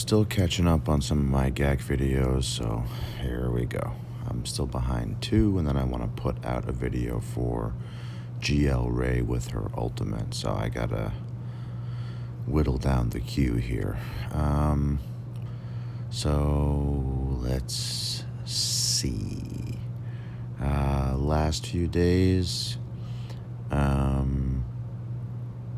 Still catching up on some of my GAC videos, so here we go. I'm still behind 2, and then I want to put out a video for GL Ray with her ultimate, so I gotta whittle down the queue here. So let's see. Last few days,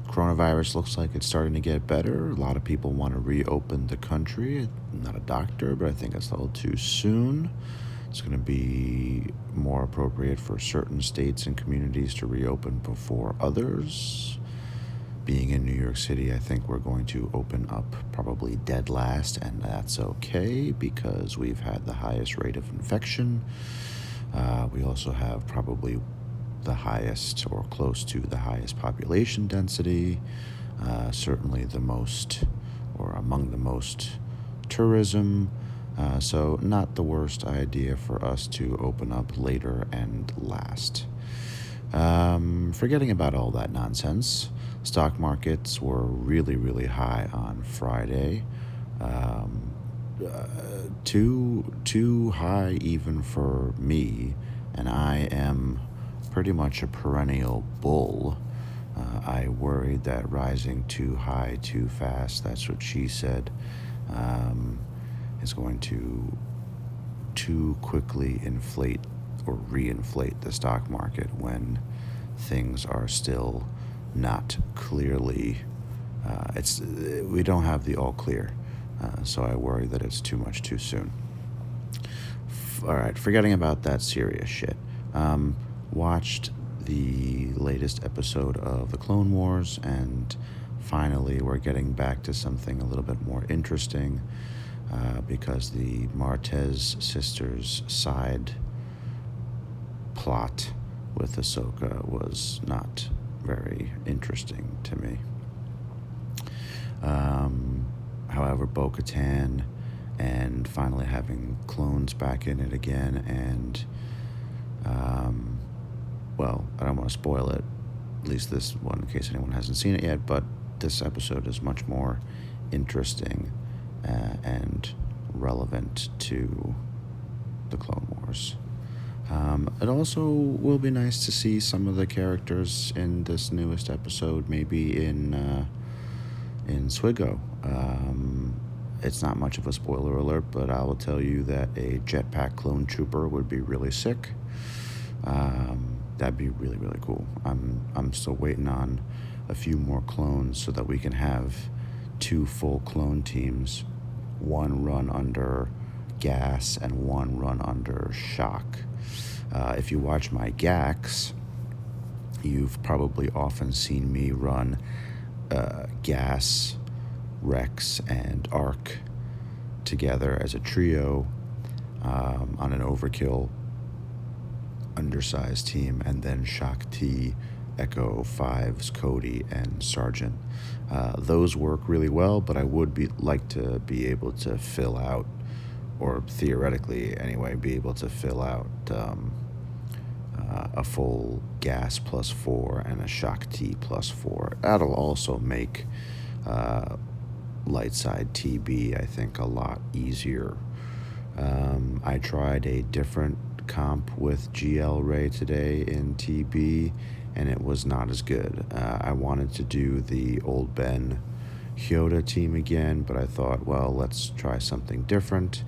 coronavirus looks like it's starting to get better. A lot of people want to reopen the country. I'm not a doctor, but I think it's a little too soon. It's going to be more appropriate for certain states and communities to reopen before others. Being in New York City, I think we're going to open up probably dead last, and that's okay because we've had the highest rate of infection. We also have probably the highest or close to the highest population density, certainly the most or among the most tourism, so not the worst idea for us to open up later and last. Forgetting about all that nonsense, stock markets were really high on Friday, too high even for me, and I am pretty much a perennial bull. I worried that rising too high too fast, that's what she said, is going to too quickly inflate or reinflate the stock market when things are still not clearly, we don't have the all clear, so I worry that it's too much too soon. All right, forgetting about that serious shit. Watched the latest episode of the Clone Wars, and finally we're getting back to something a little bit more interesting, because the Martez sisters' side plot with Ahsoka was not very interesting to me. However, Bo-Katan and finally having clones back in it again, and well, I don't want to spoil it, at least this one in case anyone hasn't seen it yet, but this episode is much more interesting and relevant to the Clone Wars. It also will be nice to see some of the characters in this newest episode, maybe in Swigo. It's not much of a spoiler alert, but I will tell you that a jetpack clone trooper would be really sick. That'd be really cool. I'm still waiting on a few more clones so that we can have 2 full clone teams, one run under gas and one run under shock. If you watch my GACs, you've probably often seen me run gas, Rex, and Arc together as a trio on an overkill undersized team, and then Shock T, Echo 5s, Cody, and Sergeant. Those work really well, but I would like to be able to fill out, or theoretically anyway, be able to fill out a full gas +4 and a Shock T +4. That'll also make light side TB, I think, a lot easier. I tried a different comp with GL Ray today in TB, and it was not as good. I wanted to do the old Ben Hyoda team again, but I thought, well, let's try something different.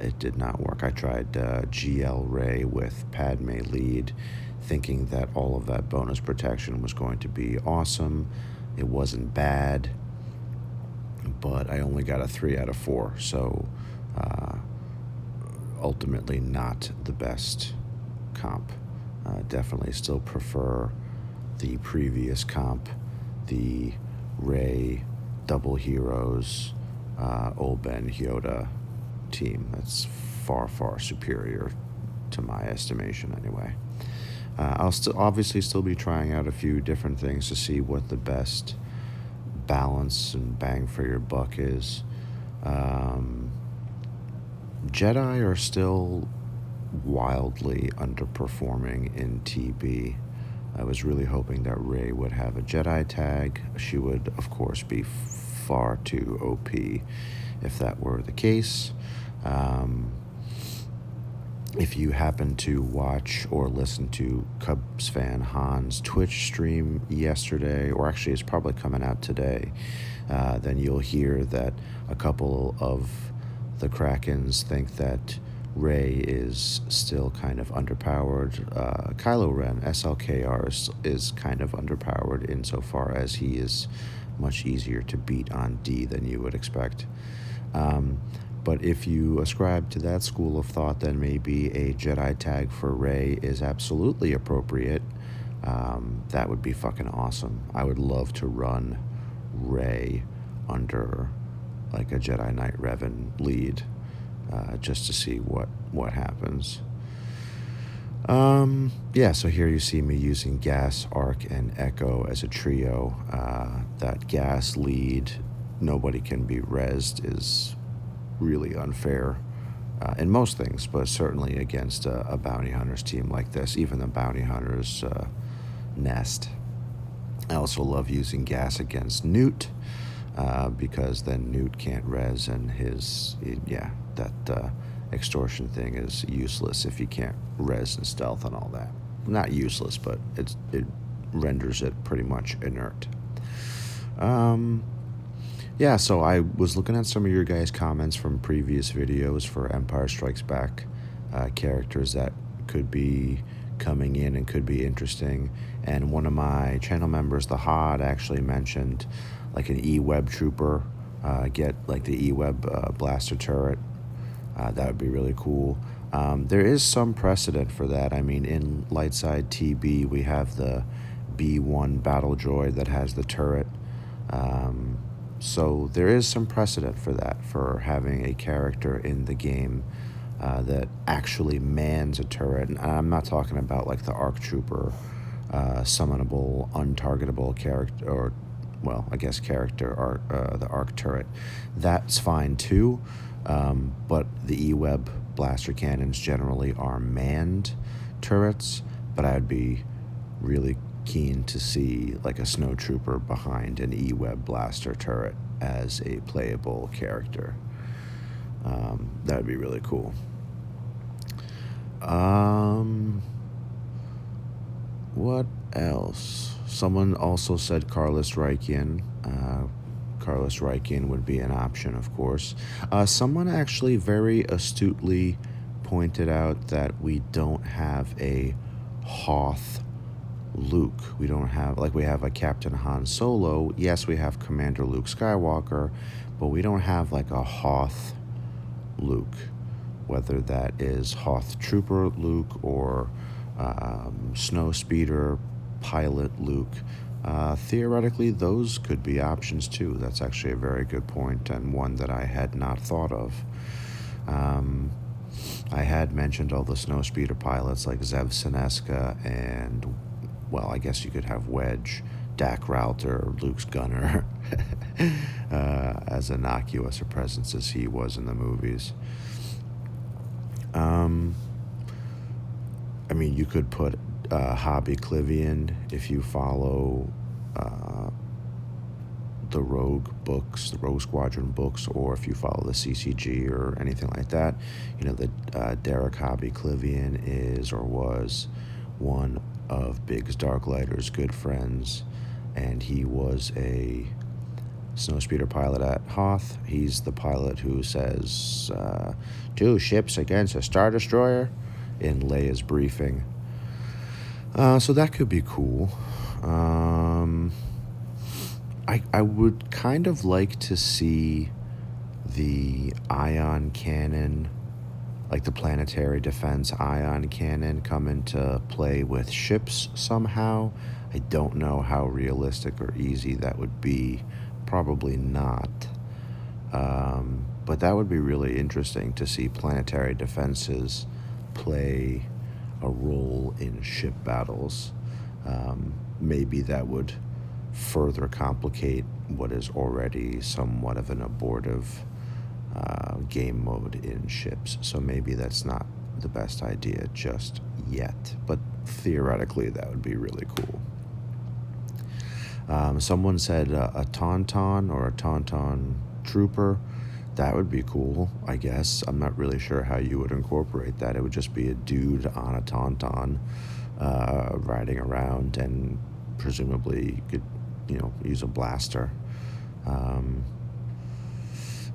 It did not work. I tried GL Ray with Padme lead, thinking that all of that bonus protection was going to be awesome. It wasn't bad, but I only got a 3 out of 4, so ultimately not the best comp. Definitely still prefer the previous comp, the Ray Double Heroes old Ben Hyoda team. That's far superior to my estimation anyway. I'll obviously still be trying out a few different things to see what the best balance and bang for your buck is. Jedi are still wildly underperforming in TB. I was really hoping that Rey would have a Jedi tag. She would, of course, be far too OP if that were the case. If you happen to watch or listen to Cubs fan Han's Twitch stream yesterday, or actually it's probably coming out today, then you'll hear that a couple of the Krakens think that Rey is still kind of underpowered. Kylo Ren, SLKR, is kind of underpowered insofar as he is much easier to beat on D than you would expect. But if you ascribe to that school of thought, then maybe a Jedi tag for Rey is absolutely appropriate. That would be fucking awesome. I would love to run Rey under like a Jedi Knight Revan lead, just to see what happens. Yeah, so here you see me using Gas, Arc, and Echo as a trio. That Gas lead, nobody can be rezzed, is really unfair in most things, but certainly against a bounty hunters team like this, even the bounty hunters nest. I also love using Gas against Newt, because then Newt can't res, and that extortion thing is useless if you can't res and stealth and all that. Not useless, but it renders it pretty much inert. Yeah, so I was looking at some of your guys' comments from previous videos for Empire Strikes Back characters that could be coming in and could be interesting. And one of my channel members, the Hod, actually mentioned like an E-Web trooper, get like the E-Web blaster turret. That would be really cool. There is some precedent for that. I mean, in Lightside TB, we have the B1 battle droid that has the turret. So there is some precedent for that, for having a character in the game that actually mans a turret. And I'm not talking about like the ARC Trooper, summonable, untargetable character, or, well, I guess character, the ARC turret. That's fine too, but the E-Web blaster cannons generally are manned turrets, but I would be really keen to see like a snowtrooper behind an E-Web blaster turret as a playable character. That would be really cool. What else? Someone also said Carlos Reichian. Carlos Reichian would be an option, of course. Someone actually very astutely pointed out that we don't have a Hoth Luke. We don't have, like, we have a Captain Han Solo. Yes, we have Commander Luke Skywalker, but we don't have like a Hoth Luke, whether that is Hoth Trooper Luke or Snow Speeder Pilot Luke. Theoretically, those could be options too. That's actually a very good point, and one that I had not thought of. I had mentioned all the Snowspeeder pilots like Zev Seneska and, well, I guess you could have Wedge, Dak Rauter, Luke's gunner, as innocuous a presence as he was in the movies. I mean, you could put Hobby Clivian if you follow the Rogue books, the Rogue Squadron books, or if you follow the CCG or anything like that. You know that Derek Hobby Clivian is or was one of Biggs Darklighter's good friends, and he was a Snowspeeder pilot at Hoth. He's the pilot who says 2 ships against a Star Destroyer in Leia's briefing. So that could be cool. I would kind of like to see the ion cannon, like the planetary defense ion cannon, come into play with ships somehow. I don't know how realistic or easy that would be. Probably not. But that would be really interesting to see planetary defenses play a role in ship battles. Maybe that would further complicate what is already somewhat of an abortive game mode in ships. So maybe that's not the best idea just yet, but theoretically that would be really cool. Someone said a Tauntaun or a Tauntaun trooper. That would be cool, I guess. I'm not really sure how you would incorporate that. It would just be a dude on a tauntaun riding around, and presumably you could, use a blaster. Um,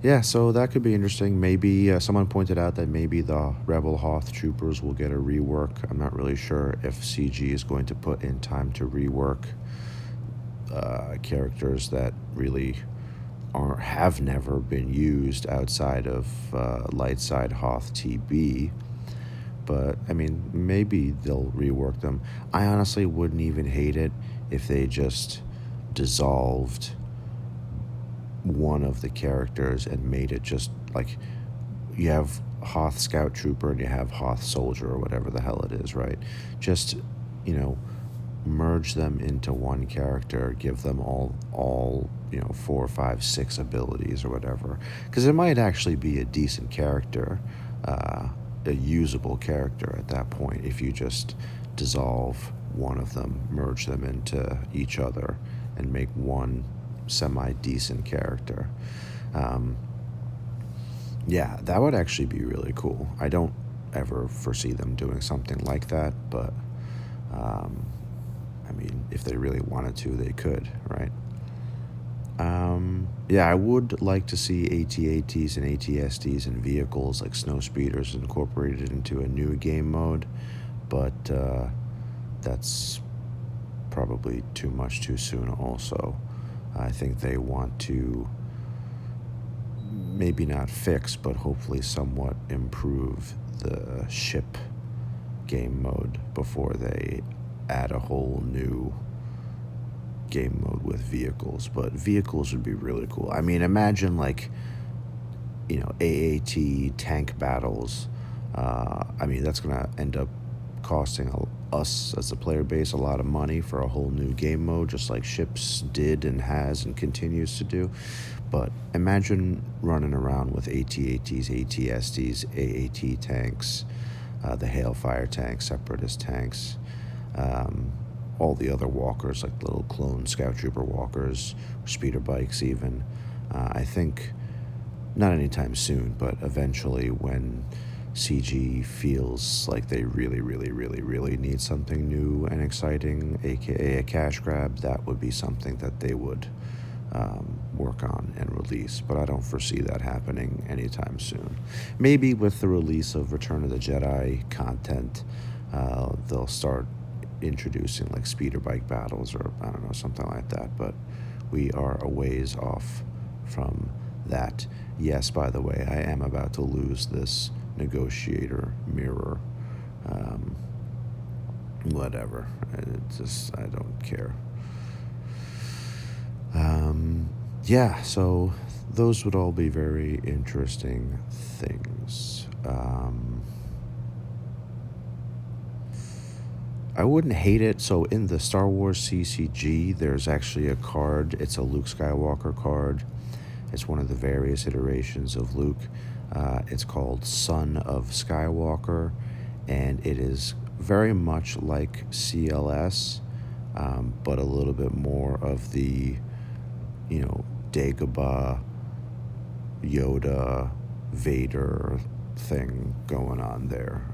yeah, so that could be interesting. Maybe someone pointed out that maybe the Rebel Hoth troopers will get a rework. I'm not really sure if CG is going to put in time to rework characters that really have never been used outside of Lightside Hoth TB. But I mean, maybe they'll rework them. I honestly wouldn't even hate it if they just dissolved one of the characters and made it just like, you have Hoth Scout Trooper and you have Hoth Soldier, or whatever the hell it is, right? Just, merge them into one character, give them all 4, 5, 6 abilities or whatever, because it might actually be a decent character, a usable character at that point, if you just dissolve one of them, merge them into each other, and make one semi-decent character. Yeah, that would actually be really cool. I don't ever foresee them doing something like that, but I mean, if they really wanted to, they could, right? Yeah, I would like to see AT-ATs and AT-STs and vehicles like snow speeders incorporated into a new game mode, but that's probably too much too soon also. I think they want to maybe not fix, but hopefully somewhat improve the ship game mode before they add a whole new game mode with vehicles. But vehicles would be really cool. I mean, imagine like, AAT tank battles. I mean, that's going to end up costing us as a player base a lot of money for a whole new game mode, just like ships did and has and continues to do. But imagine running around with AT-ATs, AT-STs, AAT tanks, the Hailfire tanks, Separatist tanks, all the other walkers, like little clone Scout Trooper walkers, speeder bikes even. I think not anytime soon, but eventually when CG feels like they really, really, really, really need something new and exciting, aka a cash grab, that would be something that they would work on and release. But I don't foresee that happening anytime soon. Maybe with the release of Return of the Jedi content, they'll start introducing like speeder bike battles, or I don't know, something like that. But we are a ways off from that. Yes, by the way, I am about to lose this negotiator mirror. Whatever. I don't care. Yeah, so those would all be very interesting things. I wouldn't hate it. So in the Star Wars CCG, there's actually a card. It's a Luke Skywalker card. It's one of the various iterations of Luke. It's called Son of Skywalker, and it is very much like CLS, but a little bit more of the, Dagobah, Yoda, Vader thing going on there.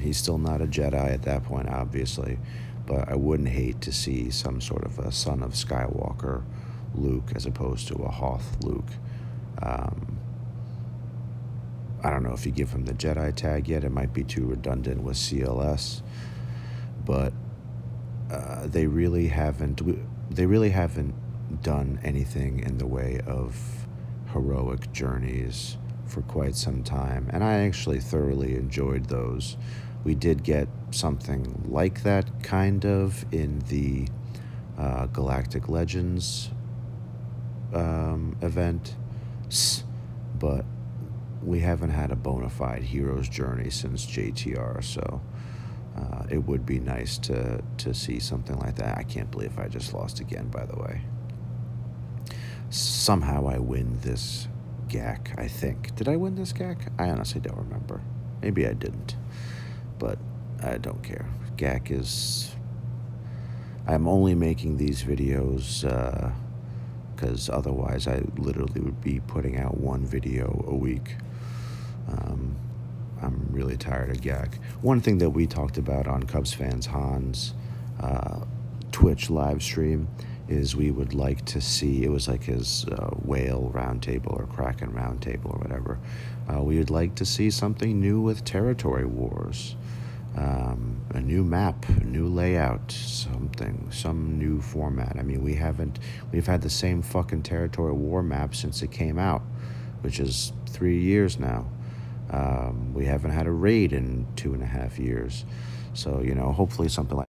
He's still not a Jedi at that point, obviously, but I wouldn't hate to see some sort of a Son of Skywalker Luke as opposed to a Hoth Luke. I don't know if you give him the Jedi tag yet. It might be too redundant with CLS, but they really haven't done anything in the way of heroic journeys for quite some time, and I actually thoroughly enjoyed those. We did get something like that kind of in the Galactic Legends event, but we haven't had a bona fide hero's journey since JTR, so it would be nice to see something like that. I can't believe I just lost again, by the way. Somehow I win this GAC, I think. Did I win this GAC? I honestly don't remember. Maybe I didn't, but I don't care. I'm only making these videos because otherwise I literally would be putting out one video a week. Um, I'm really tired of GAC. One thing that we talked about on Cubs Fans Hans Twitch live stream is we would like to see, it was like his whale roundtable or kraken roundtable or whatever. We would like to see something new with territory wars. A new map, a new layout, some new format. I mean, we've had the same fucking territory war map since it came out, which is 3 years now. We haven't had a raid in 2.5 years. So, hopefully something like